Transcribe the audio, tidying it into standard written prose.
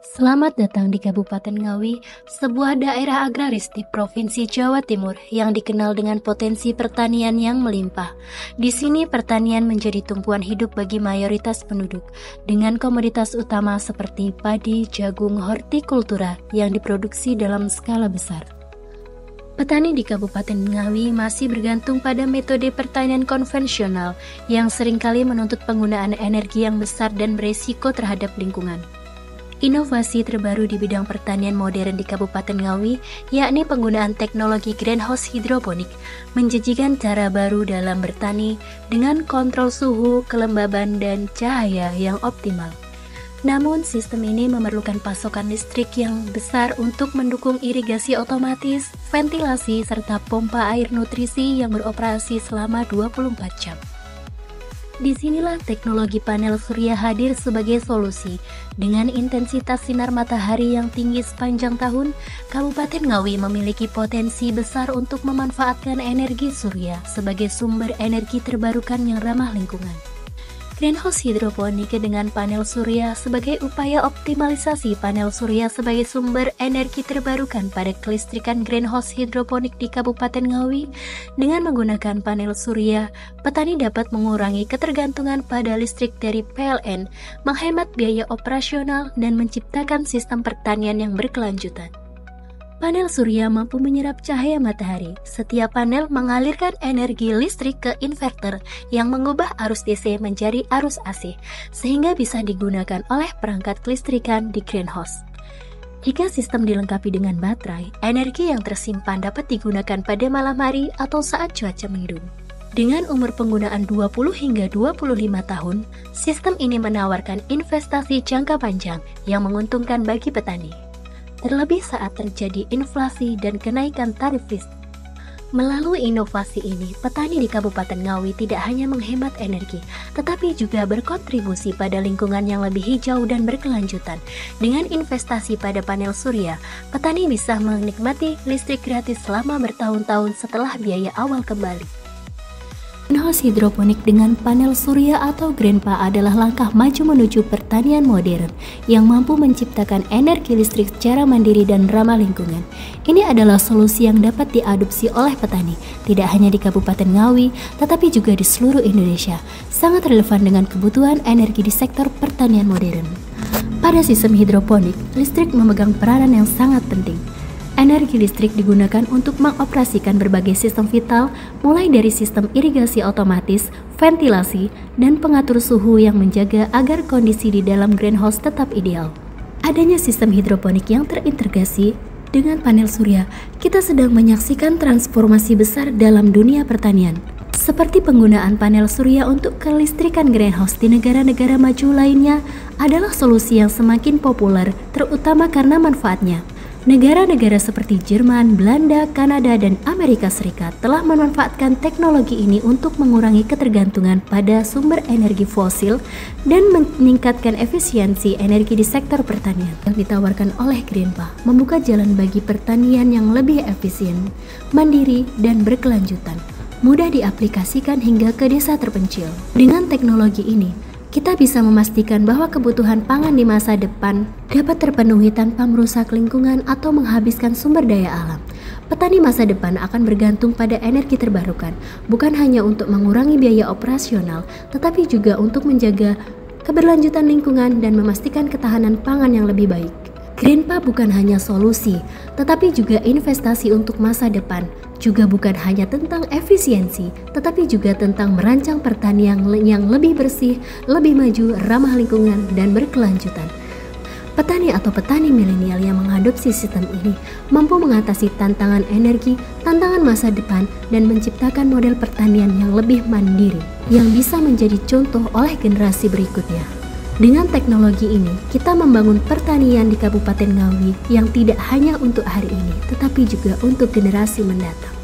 Selamat datang di Kabupaten Ngawi, sebuah daerah agraris di Provinsi Jawa Timur yang dikenal dengan potensi pertanian yang melimpah. Di sini pertanian menjadi tumpuan hidup bagi mayoritas penduduk, dengan komoditas utama seperti padi, jagung, hortikultura yang diproduksi dalam skala besar. Petani di Kabupaten Ngawi masih bergantung pada metode pertanian konvensional yang seringkali menuntut penggunaan energi yang besar dan beresiko terhadap lingkungan. Inovasi terbaru di bidang pertanian modern di Kabupaten Ngawi, yakni penggunaan teknologi greenhouse hidroponik, menjanjikan cara baru dalam bertani dengan kontrol suhu, kelembaban, dan cahaya yang optimal. Namun, sistem ini memerlukan pasokan listrik yang besar untuk mendukung irigasi otomatis, ventilasi, serta pompa air nutrisi yang beroperasi selama 24 jam. Disinilah teknologi panel surya hadir sebagai solusi. Dengan intensitas sinar matahari yang tinggi sepanjang tahun, Kabupaten Ngawi memiliki potensi besar untuk memanfaatkan energi surya sebagai sumber energi terbarukan yang ramah lingkungan. Greenhouse hidroponik dengan panel surya sebagai upaya optimalisasi panel surya sebagai sumber energi terbarukan pada kelistrikan greenhouse hidroponik di Kabupaten Ngawi. Dengan menggunakan panel surya, petani dapat mengurangi ketergantungan pada listrik dari PLN, menghemat biaya operasional, dan menciptakan sistem pertanian yang berkelanjutan. Panel surya mampu menyerap cahaya matahari. Setiap panel mengalirkan energi listrik ke inverter yang mengubah arus DC menjadi arus AC, sehingga bisa digunakan oleh perangkat kelistrikan di greenhouse. Jika sistem dilengkapi dengan baterai, energi yang tersimpan dapat digunakan pada malam hari atau saat cuaca mendung. Dengan umur penggunaan 20 hingga 25 tahun, sistem ini menawarkan investasi jangka panjang yang menguntungkan bagi petani. Terlebih saat terjadi inflasi dan kenaikan tarif listrik. Melalui inovasi ini, petani di Kabupaten Ngawi tidak hanya menghemat energi, tetapi juga berkontribusi pada lingkungan yang lebih hijau dan berkelanjutan. Dengan investasi pada panel surya, petani bisa menikmati listrik gratis selama bertahun-tahun setelah biaya awal kembali. Greenhouse hidroponik dengan panel surya atau GreenPA adalah langkah maju menuju pertanian modern yang mampu menciptakan energi listrik secara mandiri dan ramah lingkungan. Ini adalah solusi yang dapat diadopsi oleh petani, tidak hanya di Kabupaten Ngawi, tetapi juga di seluruh Indonesia. Sangat relevan dengan kebutuhan energi di sektor pertanian modern. Pada sistem hidroponik, listrik memegang peranan yang sangat penting. Energi listrik digunakan untuk mengoperasikan berbagai sistem vital, mulai dari sistem irigasi otomatis, ventilasi, dan pengatur suhu yang menjaga agar kondisi di dalam greenhouse tetap ideal. Adanya sistem hidroponik yang terintegrasi dengan panel surya, kita sedang menyaksikan transformasi besar dalam dunia pertanian. Seperti penggunaan panel surya untuk kelistrikan greenhouse di negara-negara maju lainnya adalah solusi yang semakin populer, terutama karena manfaatnya. Negara-negara seperti Jerman, Belanda, Kanada, dan Amerika Serikat telah memanfaatkan teknologi ini untuk mengurangi ketergantungan pada sumber energi fosil dan meningkatkan efisiensi energi di sektor pertanian. Yang ditawarkan oleh GreenPA membuka jalan bagi pertanian yang lebih efisien, mandiri, dan berkelanjutan, mudah diaplikasikan hingga ke desa terpencil. Dengan teknologi ini, kita bisa memastikan bahwa kebutuhan pangan di masa depan dapat terpenuhi tanpa merusak lingkungan atau menghabiskan sumber daya alam. Petani masa depan akan bergantung pada energi terbarukan, bukan hanya untuk mengurangi biaya operasional, tetapi juga untuk menjaga keberlanjutan lingkungan dan memastikan ketahanan pangan yang lebih baik. GreenPA bukan hanya solusi, tetapi juga investasi untuk masa depan. Juga bukan hanya tentang efisiensi, tetapi juga tentang merancang pertanian yang lebih bersih, lebih maju, ramah lingkungan, dan berkelanjutan. Petani atau petani milenial yang mengadopsi sistem ini mampu mengatasi tantangan energi, tantangan masa depan, dan menciptakan model pertanian yang lebih mandiri, yang bisa menjadi contoh oleh generasi berikutnya. Dengan teknologi ini, kita membangun pertanian di Kabupaten Ngawi yang tidak hanya untuk hari ini, tetapi juga untuk generasi mendatang.